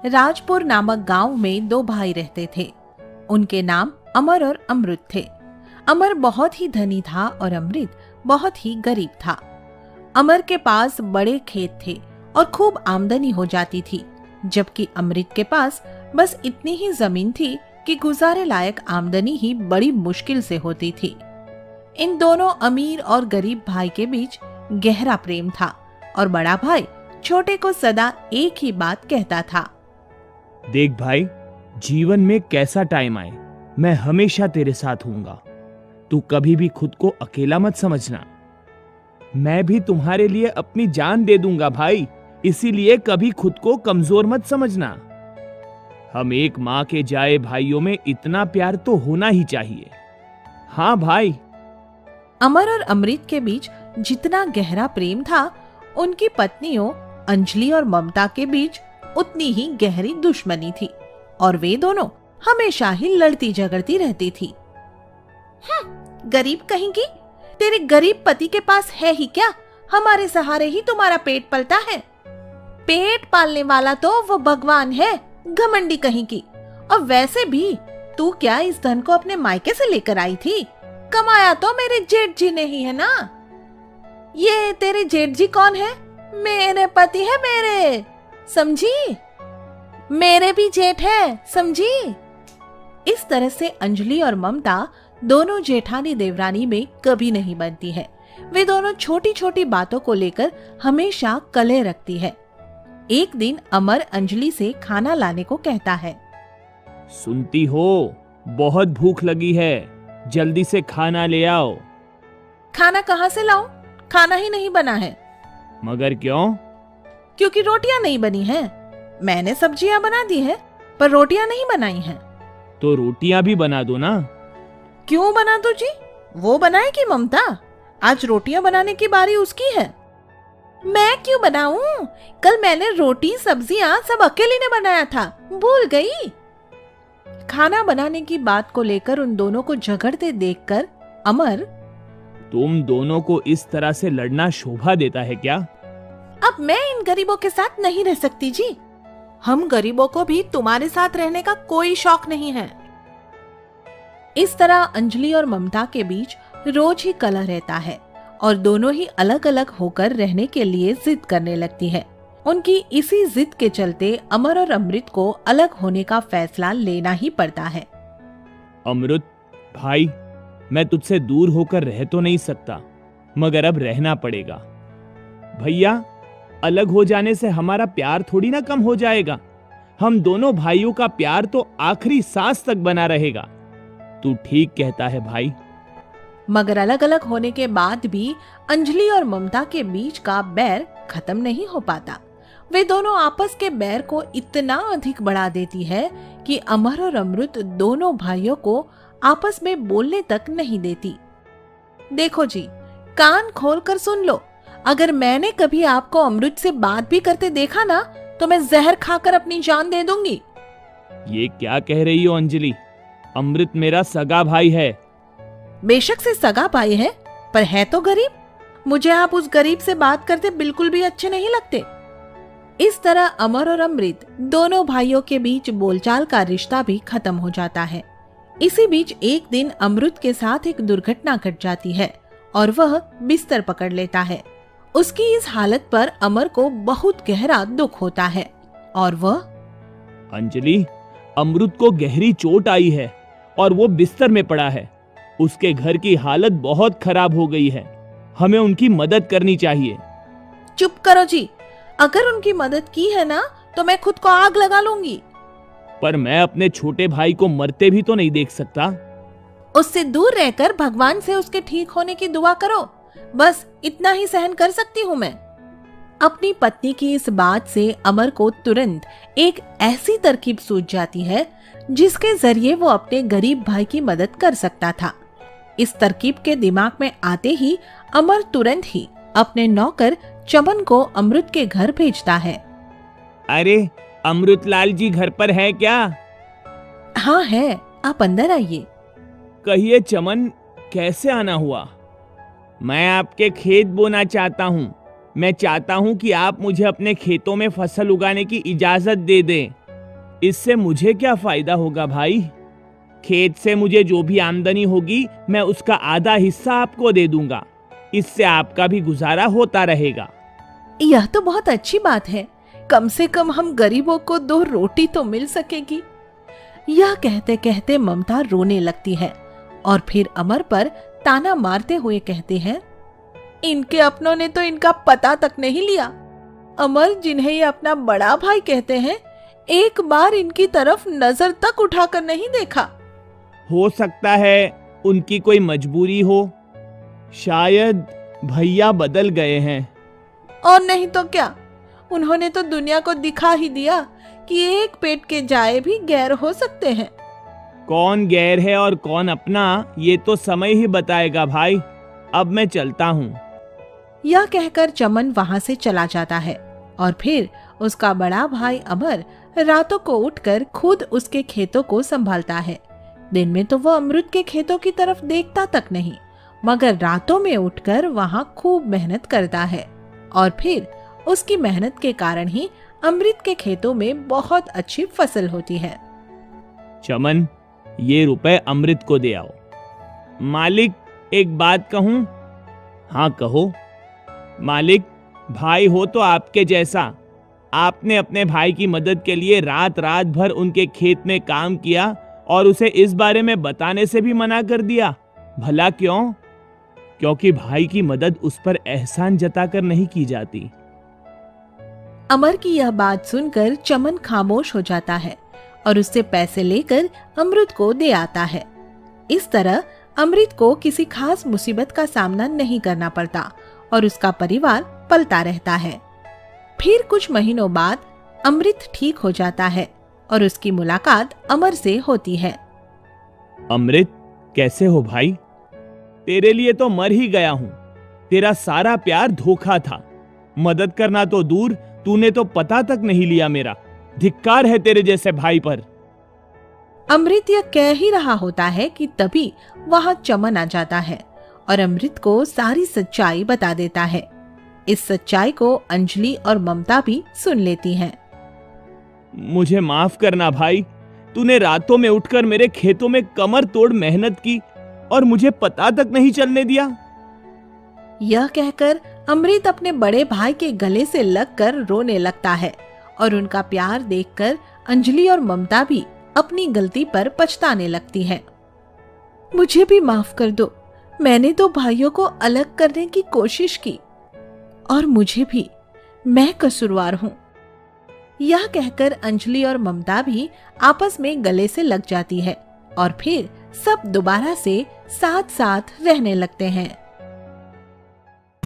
राजपुर नामक गांव में दो भाई रहते थे। उनके नाम अमर और अमृत थे। अमर बहुत ही धनी था और अमृत बहुत ही गरीब था। अमर के पास बड़े खेत थे और खूब आमदनी हो जाती थी, जबकि अमृत के पास बस इतनी ही जमीन थी कि गुजारे लायक आमदनी ही बड़ी मुश्किल से होती थी। इन दोनों अमीर और गरीब भाई के बीच गहरा प्रेम था और बड़ा भाई छोटे को सदा एक ही बात कहता था। देख भाई, जीवन में कैसा टाइम आए, मैं हमेशा तेरे साथ हूंगा। तू कभी भी खुद को अकेला मत समझना। मैं भी तुम्हारे लिए अपनी जान दे दूंगा भाई, इसीलिए कभी खुद को कमजोर मत समझना। हम एक माँ के जाए भाइयों में इतना प्यार तो होना ही चाहिए। हाँ भाई। अमर और अमृत के बीच जितना गहरा प्रेम था, उनकी पत्नियों अंजलि और ममता के बीच उतनी ही गहरी दुश्मनी थी और वे दोनों हमेशा ही लड़ती झगड़ती रहती थी। गरीब कहीं की, तेरे गरीब पति के पास है ही क्या? हमारे सहारे ही तुम्हारा पेट पलता है। पेट पालने वाला तो वो भगवान है, घमंडी कहीं की। और वैसे भी तू क्या इस धन को अपने मायके से लेकर आई थी? कमाया तो मेरे जेठ जी ने ही है ना। ये तेरे जेठ जी कौन है? मेरे पति है मेरे, समझी? मेरे भी जेठ है, समझी? इस तरह से अंजलि और ममता दोनों जेठानी देवरानी में कभी नहीं बनती है। वे दोनों छोटी छोटी बातों को लेकर हमेशा कलह रखती है। एक दिन अमर अंजलि से खाना लाने को कहता है। सुनती हो, बहुत भूख लगी है, जल्दी से खाना ले आओ। खाना कहाँ से लाऊं? खाना ही नहीं बना है। मगर क्यों? क्योंकि रोटियां नहीं बनी हैं। मैंने सब्जियां बना दी है, पर रोटियां नहीं बनाई हैं। तो रोटियां भी बना दो ना। क्यों बना दो जी? वो बनाएगी ममता। आज रोटियां बनाने की बारी उसकी है। मैं क्यों बनाऊं? कल मैंने रोटी सब्जियां सब अकेले ने बनाया था, भूल गई। खाना बनाने की बात को लेकर उन दोनों को झगड़ते देखकर अमर, तुम दोनों को इस तरह से लड़ना शोभा देता है क्या? अब मैं इन गरीबों के साथ नहीं रह सकती जी। हम गरीबों को भी तुम्हारे साथ रहने का कोई शौक नहीं है। इस तरह अंजलि और ममता के बीच रोज ही कलह रहता है और दोनों ही अलग अलग होकर रहने के लिए जिद करने लगती है। उनकी इसी जिद के चलते अमर और अमृत को अलग होने का फैसला लेना ही पड़ता है। अमृत भाई, मैं तुझसे दूर होकर रह तो नहीं सकता, मगर अब रहना पड़ेगा। भैया, अलग हो जाने से हमारा प्यार थोड़ी ना कम हो जाएगा। हम दोनों भाइयों का प्यार तो आखिरी सांस तक बना रहेगा। तू ठीक कहता है भाई। मगर अलग अलग होने के बाद भी अंजलि और ममता के बीच का बैर खत्म नहीं हो पाता। वे दोनों आपस के बैर को इतना अधिक बढ़ा देती है कि अमर और अमृत दोनों भाइयों को आपस में बोलने तक नहीं देती। देखो जी, कान खोलकर सुन लो। अगर मैंने कभी आपको अमृत से बात भी करते देखा ना, तो मैं जहर खाकर अपनी जान दे दूंगी। ये क्या कह रही हो अंजलि? अमृत मेरा सगा भाई है। बेशक से सगा भाई है, पर है तो गरीब। मुझे आप उस गरीब से बात करते बिल्कुल भी अच्छे नहीं लगते। इस तरह अमर और अमृत दोनों भाइयों के बीच बोलचाल का रिश्ता भी खत्म हो जाता है। इसी बीच एक दिन अमृत के साथ एक दुर्घटना घट जाती है और वह बिस्तर पकड़ लेता है। उसकी इस हालत पर अमर को बहुत गहरा दुख होता है और वह, अंजलि, अमृत को गहरी चोट आई है और वो बिस्तर में पड़ा है। उसके घर की हालत बहुत खराब हो गई है। हमें उनकी मदद करनी चाहिए। चुप करो जी। अगर उनकी मदद की है ना, तो मैं खुद को आग लगा लूंगी। पर मैं अपने छोटे भाई को मरते भी तो नहीं देख सकता। उससे दूर रहकर भगवान से उसके ठीक होने की दुआ करो। बस इतना ही सहन कर सकती हूँ मैं। अपनी पत्नी की इस बात से अमर को तुरंत एक ऐसी तरकीब सूझ जाती है जिसके जरिए वो अपने गरीब भाई की मदद कर सकता था। इस तरकीब के दिमाग में आते ही अमर तुरंत ही अपने नौकर चमन को अमृत के घर भेजता है। अरे, अमृतलाल जी घर पर है क्या? हाँ है, आप अंदर आइए। कहिए चमन, कैसे आना हुआ? मैं आपके खेत बोना चाहता हूँ। मैं चाहता हूँ कि आप मुझे अपने खेतों में फसल उगाने की इजाजत दे दें। इससे मुझे क्या फायदा होगा भाई? खेत से मुझे जो भी आमदनी होगी मैं उसका आधा हिस्सा आपको दे दूंगा। इससे आपका भी गुजारा होता रहेगा। यह तो बहुत अच्छी बात है, कम से कम हम गरीबों को 2 रोटी तो मिल सकेगी। यह कहते कहते ममता रोने लगती है और फिर अमर पर ताना मारते हुए कहते हैं, इनके अपनों ने तो इनका पता तक नहीं लिया। अमर, जिन्हें ये अपना बड़ा भाई कहते हैं, एक बार इनकी तरफ नजर तक उठाकर नहीं देखा। हो सकता है उनकी कोई मजबूरी हो, शायद भैया बदल गए हैं। और नहीं तो क्या, उन्होंने तो दुनिया को दिखा ही दिया कि एक पेट के जाए भी गैर हो सकते हैं। कौन गैर है और कौन अपना, ये तो समय ही बताएगा भाई। अब मैं चलता हूँ। यह कहकर चमन वहां से चला जाता है और फिर उसका बड़ा भाई अमर रातों को उठकर खुद उसके खेतों को संभालता है। दिन में तो वह अमृत के खेतों की तरफ देखता तक नहीं, मगर रातों में उठकर वहां खूब मेहनत करता है और फिर उसकी मेहनत के कारण ही अमृत के खेतों में बहुत अच्छी फसल होती है। चमन, ये रुपए अमृत को दे आओ। मालिक, एक बात कहूं? हाँ कहो। मालिक, भाई हो तो आपके जैसा। आपने अपने भाई की मदद के लिए रात रात भर उनके खेत में काम किया और उसे इस बारे में बताने से भी मना कर दिया। भला क्यों? क्योंकि भाई की मदद उस पर एहसान जताकर नहीं की जाती। अमर की यह बात सुनकर चमन खामोश हो जाता है और उससे पैसे लेकर अमृत को दे आता है। इस तरह अमृत को किसी खास मुसीबत का सामना नहीं करना पड़ता और उसका परिवार पलता रहता है। फिर कुछ महीनों बाद अमृत ठीक हो जाता है और उसकी मुलाकात अमर से होती है। अमृत, कैसे हो भाई? तेरे लिए तो मर ही गया हूं। तेरा सारा प्यार धोखा था। मदद करना तो दूर, तूने तो पता तक नहीं लिया मेरा। धिक्कार है तेरे जैसे भाई पर। अमृत यह कह ही रहा होता है कि तभी वहां चमन आ जाता है और अमृत को सारी सच्चाई बता देता है। इस सच्चाई को अंजलि और ममता भी सुन लेती हैं। मुझे माफ करना भाई। तूने रातों में उठकर मेरे खेतों में कमर तोड़ मेहनत की और मुझे पता तक नहीं चलने दिया। यह कहकर अमृत अपने बड़े भाई के गले से लगकर रोने लगता है और उनका प्यार देखकर अंजलि और ममता भी अपनी गलती पर पछताने लगती हैं। मुझे भी माफ कर दो, मैंने तो भाइयों को अलग करने की कोशिश की और मुझे भी, मैं कसूरवार हूँ। यह कहकर अंजलि और ममता भी आपस में गले से लग जाती है और फिर सब दोबारा से साथ साथ रहने लगते हैं।